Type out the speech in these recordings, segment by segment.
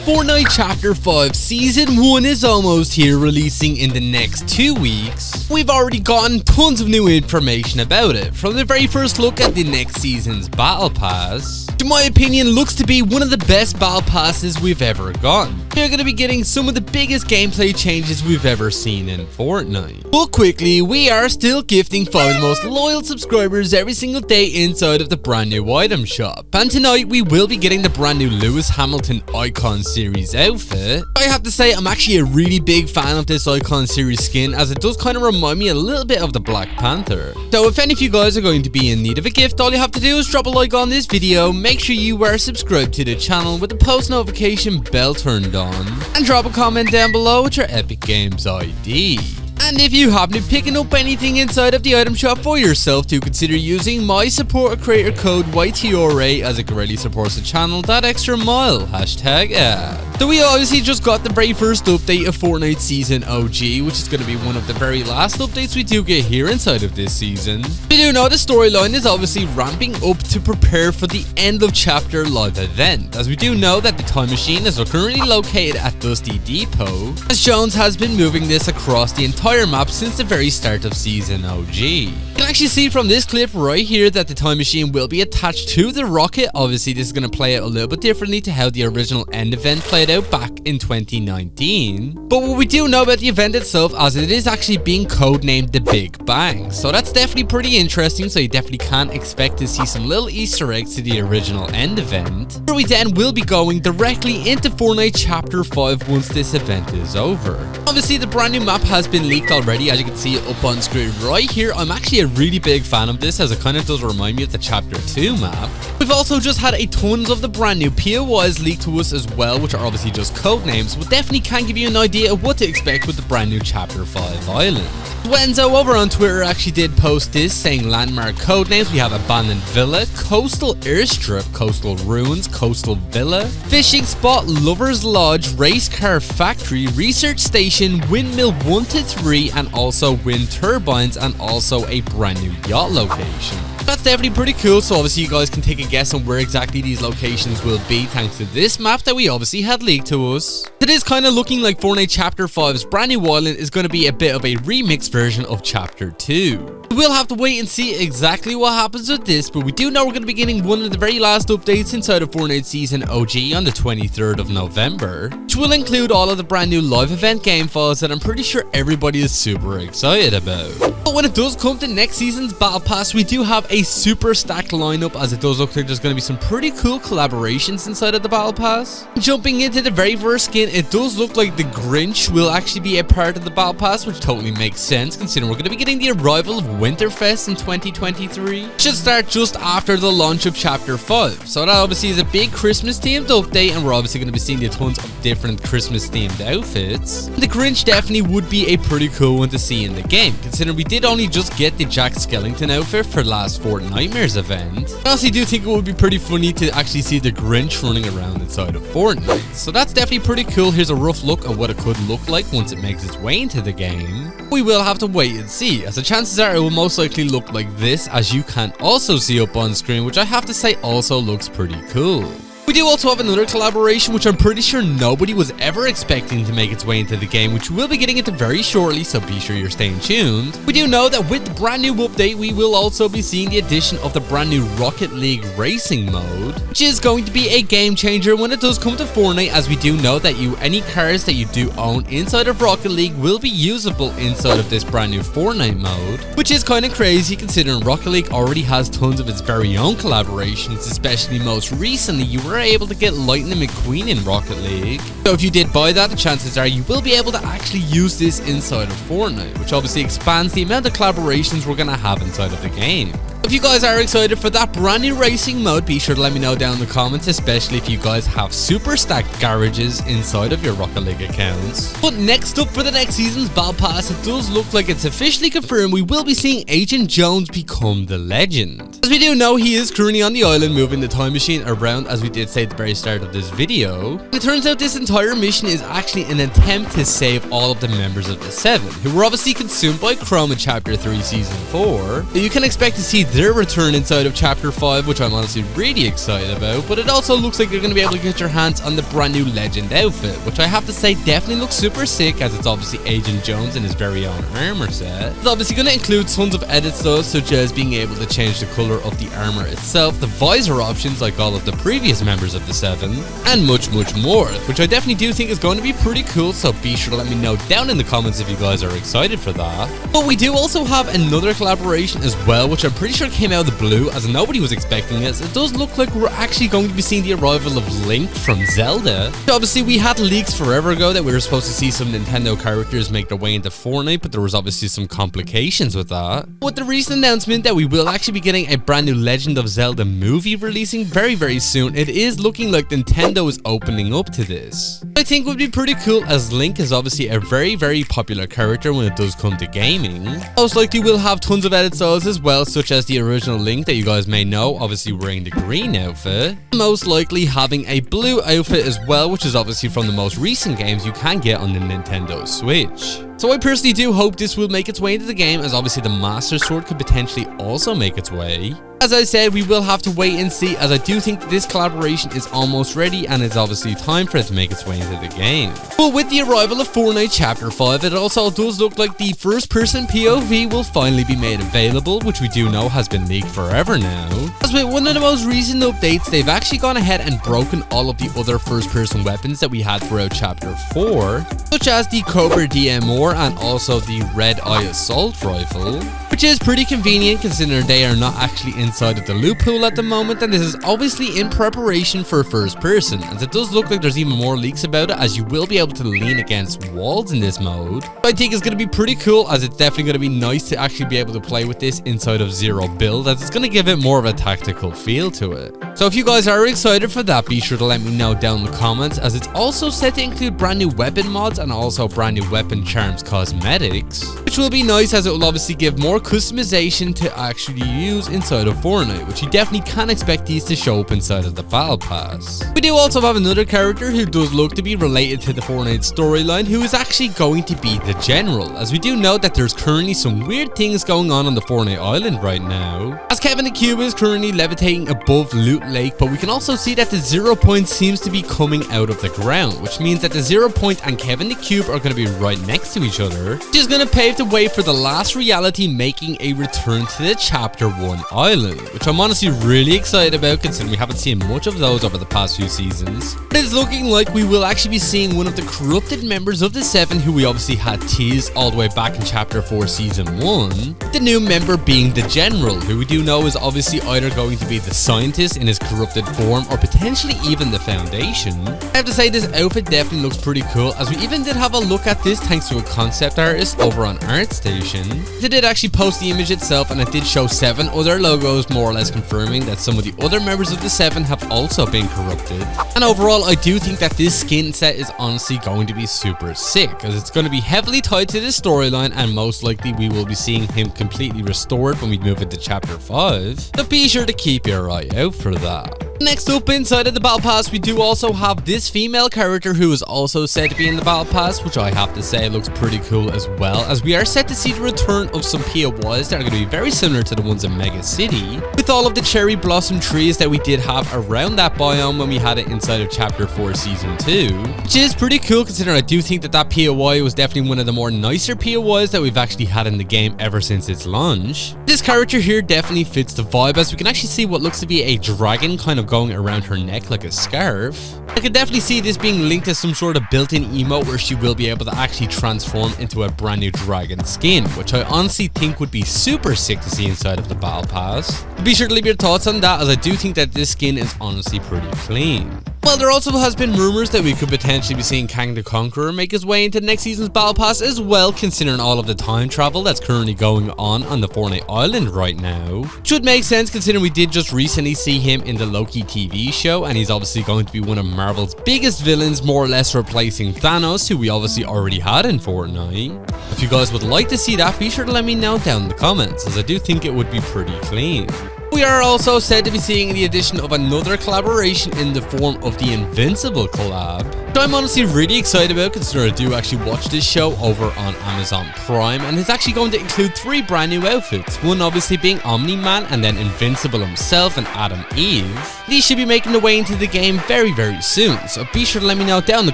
Fortnite Chapter 5 Season 1 is almost here, releasing in the next 2 weeks. We've already gotten tons of new information about it, from the very first look at the next season's Battle Pass. In my opinion, looks to be one of the best Battle Passes we've ever gotten. We're going to be getting some of the biggest gameplay changes we've ever seen in Fortnite. But quickly, we are still gifting 5 of the most loyal subscribers every single day inside of the brand new item shop. And tonight, we will be getting the brand new Lewis Hamilton Icon Series outfit. I have to say, I'm actually a really big fan of this Icon Series skin, as it does kind of remind me a little bit of the Black Panther. So if any of you guys are going to be in need of a gift, all you have to do is drop a like on this video, make sure you are subscribed to the channel with the post notification bell turned on, and drop a comment down below with your Epic Games ID. And if you happen to be picking up anything inside of the item shop for yourself, do consider using my support a creator code YTRA, as it greatly supports the channel that extra mile. #ad. So we obviously just got the very first update of Fortnite Season OG, which is going to be one of the very last updates we do get here inside of this season. We do know the storyline is obviously ramping up to prepare for the end of chapter live event, as we do know that the time machine is currently located at Dusty Depot, as Jones has been moving this across the entire map since the very start of Season OG. You can actually see from this clip right here that the time machine will be attached to the rocket. Obviously this is going to play out a little bit differently to how the original end event played out back in 2019. But what we do know about the event itself, as it is actually being codenamed the Big Bang, so that's definitely pretty interesting. So you definitely can expect to see some little Easter eggs to the original end event, where we then will be going directly into Fortnite Chapter 5 once this event is over. Obviously the brand new map has been leaked already, as you can see up on screen right here. I'm actually a really big fan of this, as it kind of does remind me of the Chapter 2 map. We've also just had a tons of the brand new POIs leaked to us as well, which are obviously just code names, but definitely can give you an idea of what to expect with the brand new Chapter 5 island. Wenzo over on Twitter actually did post this, saying landmark code names. We have Abandoned Villa, Coastal Airstrip, Coastal Ruins, Coastal Villa, Fishing Spot, Lover's Lodge, Race Car Factory, Research Station, Windmill 1 to 3, and also wind turbines, and also a brand new yacht location. That's definitely pretty cool, so obviously you guys can take a guess on where exactly these locations will be thanks to this map that we obviously had leaked to us. It is kind of looking like Fortnite Chapter 5's brand new island is going to be a bit of a remix version of Chapter 2. We'll have to wait and see exactly what happens with this, but we do know we're going to be getting one of the very last updates inside of Fortnite Season OG on the 23rd of November, which will include all of the brand new live event game files that I'm pretty sure everybody is super excited about. But when it does come to next season's Battle Pass, we do have a super stacked lineup, as it does look like there's going to be some pretty cool collaborations inside of the Battle Pass. Jumping into the very first skin, it does look like the Grinch will actually be a part of the Battle Pass, which totally makes sense considering we're going to be getting the arrival of Winterfest in 2023. Should start just after the launch of Chapter 5, so that obviously is a big Christmas themed update, and we're obviously going to be seeing tons of different Christmas themed outfits. The Grinch definitely would be a pretty cool one to see in the game, considering we did only just get the Jack Skellington outfit for last Fortnitemares event. I honestly do think it would be pretty funny to actually see the Grinch running around inside of Fortnite, so that's definitely pretty cool. Here's a rough look at what it could look like once it makes its way into the game. We will have to wait and see, as the chances are it will most likely look like this, as you can also see up on screen, which I have to say also looks pretty cool. We do also have another collaboration, which I'm pretty sure nobody was ever expecting to make its way into the game, which we'll be getting into very shortly, so be sure you're staying tuned. We do know that with the brand new update, we will also be seeing the addition of the brand new Rocket League Racing mode, which is going to be a game changer when it does come to Fortnite, as we do know that any cars that you do own inside of Rocket League will be usable inside of this brand new Fortnite mode, which is kind of crazy considering Rocket League already has tons of its very own collaborations, especially most recently you were able to get Lightning McQueen in Rocket League. So if you did buy that, the chances are you will be able to actually use this inside of Fortnite, which obviously expands the amount of collaborations we're going to have inside of the game. If you guys are excited for that brand new racing mode, be sure to let me know down in the comments, especially if you guys have super stacked garages inside of your Rocket League accounts. But next up for the next season's Battle Pass, it does look like it's officially confirmed we will be seeing Agent Jones become the legend. As we do know, he is currently on the island moving the time machine around, as we did say at the very start of this video. It turns out this entire mission is actually an attempt to save all of the members of the Seven, who were obviously consumed by Chrome in Chapter 3 Season 4. So you can expect to see their return inside of Chapter 5, which I'm honestly really excited about, but it also looks like you're going to be able to get your hands on the brand new Legend outfit, which I have to say definitely looks super sick, as it's obviously Agent Jones in his very own armor set. It's obviously going to include tons of edits though, such as being able to change the color of the armor itself, the visor options like all of the previous members of the 7, and much more, which I definitely do think is going to be pretty cool, so be sure to let me know down in the comments if you guys are excited for that. But we do also have another collaboration as well, which I'm pretty sure came out of the blue, as nobody was expecting it. It does look like we're actually going to be seeing the arrival of Link from Zelda. So obviously we had leaks forever ago that we were supposed to see some Nintendo characters make their way into Fortnite, but there was obviously some complications with that. With the recent announcement that we will actually be getting a brand new Legend of Zelda movie releasing very soon, it is looking like Nintendo is opening up to this. I think would be pretty cool, as Link is obviously a very popular character when it does come to gaming. Most likely we'll have tons of edit styles as well, such as the original Link that you guys may know, obviously wearing the green outfit. Most likely having a blue outfit as well, which is obviously from the most recent games you can get on the Nintendo Switch. So I personally do hope this will make its way into the game, as obviously the Master Sword could potentially also make its way. As I said, we will have to wait and see, as I do think this collaboration is almost ready and it's obviously time for it to make its way into the game. But with the arrival of Fortnite Chapter 5, it also does look like the first person POV will finally be made available, which we do know has been leaked forever now. As with one of the most recent updates, they've actually gone ahead and broken all of the other first person weapons that we had throughout Chapter 4, such as the Cobra DMR and also the Red Eye Assault Rifle, which is pretty convenient considering they are not actually inside of the loot pool at the moment, and this is obviously in preparation for first person, as it does look like there's even more leaks about it, as you will be able to lean against walls in this mode. I think it's going to be pretty cool, as it's definitely going to be nice to actually be able to play with this inside of zero build, as it's going to give it more of a tactical feel to it. So if you guys are excited for that, be sure to let me know down in the comments, as it's also set to include brand new weapon mods and also brand new weapon charms cosmetics, which will be nice, as it will obviously give more customization to actually use inside of Fortnite, which you definitely can expect these to show up inside of the Battle Pass. We do also have another character who does look to be related to the Fortnite storyline, who is actually going to be the General, as we do know that there's currently some weird things going on the Fortnite island right now, as Kevin the Cube is currently levitating above Loot Lake, but we can also see that the 0 point seems to be coming out of the ground, which means that the 0 point and Kevin the Cube are going to be right next to each other, which is going to pave the way for the last reality making a return to the Chapter 1 island, which I'm honestly really excited about considering we haven't seen much of those over the past few seasons. But it's looking like we will actually be seeing one of the corrupted members of the 7 who we obviously had teased all the way back in Chapter 4 Season 1, the new member being the General, who we do know is obviously either going to be the scientist in his corrupted form or potentially even the Foundation. I have to say this outfit definitely looks pretty cool, as we even did have a look at this thanks to a concept artist over on ArtStation. They did actually post the image itself, and it did show 7 other logos, more or less confirming that some of the other members of the 7 have also been corrupted. And overall, I do think that this skin set is honestly going to be super sick, as it's going to be heavily tied to this storyline, and most likely we will be seeing him completely restored when we move into Chapter 5. So be sure to keep your eye out for that. Next up inside of the Battle Pass, we do also have this female character who is also said to be in the Battle Pass, which I have to say looks pretty cool as well, as we are set to see the return of some POIs that are going to be very similar to the ones in Mega City, with all of the cherry blossom trees that we did have around that biome when we had it inside of Chapter 4 Season 2, which is pretty cool considering I do think that that POI was definitely one of the more nicer POIs that we've actually had in the game ever since its launch. This character here definitely fits the vibe, as we can actually see what looks to be a dragon kind of going around her neck like a scarf. I could definitely see this being linked to some sort of built-in emote where she will be able to actually transform into a brand new dragon skin, which I honestly think would be super sick to see inside of the Battle Pass. Be sure to leave your thoughts on that, as I do think that this skin is honestly pretty clean. Well, there also has been rumors that we could potentially be seeing Kang the Conqueror make his way into next season's Battle Pass as well, considering all of the time travel that's currently going on the Fortnite island right now. Should make sense considering we did just recently see him in the Loki TV show, and he's obviously going to be one of Marvel's biggest villains, more or less replacing Thanos, who we obviously already had in Fortnite. If you guys would like to see that, be sure to let me know down in the comments, as I do think it would be pretty clean. We are also said to be seeing the addition of another collaboration in the form of the Invincible collab, which I'm honestly really excited about considering I do actually watch this show over on Amazon Prime, and it's actually going to include 3 brand new outfits, one obviously being Omni-Man and then Invincible himself and Adam Eve. These should be making their way into the game very soon, so be sure to let me know down in the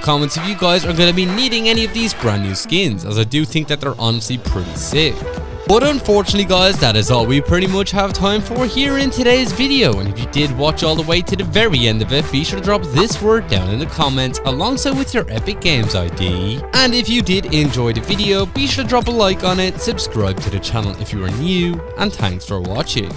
comments if you guys are going to be needing any of these brand new skins, as I do think that they're honestly pretty sick. But unfortunately guys, that is all we pretty much have time for here in today's video, and if you did watch all the way to the very end of it, be sure to drop this word down in the comments alongside with your Epic Games ID. And if you did enjoy the video, be sure to drop a like on it, subscribe to the channel if you are new, and thanks for watching.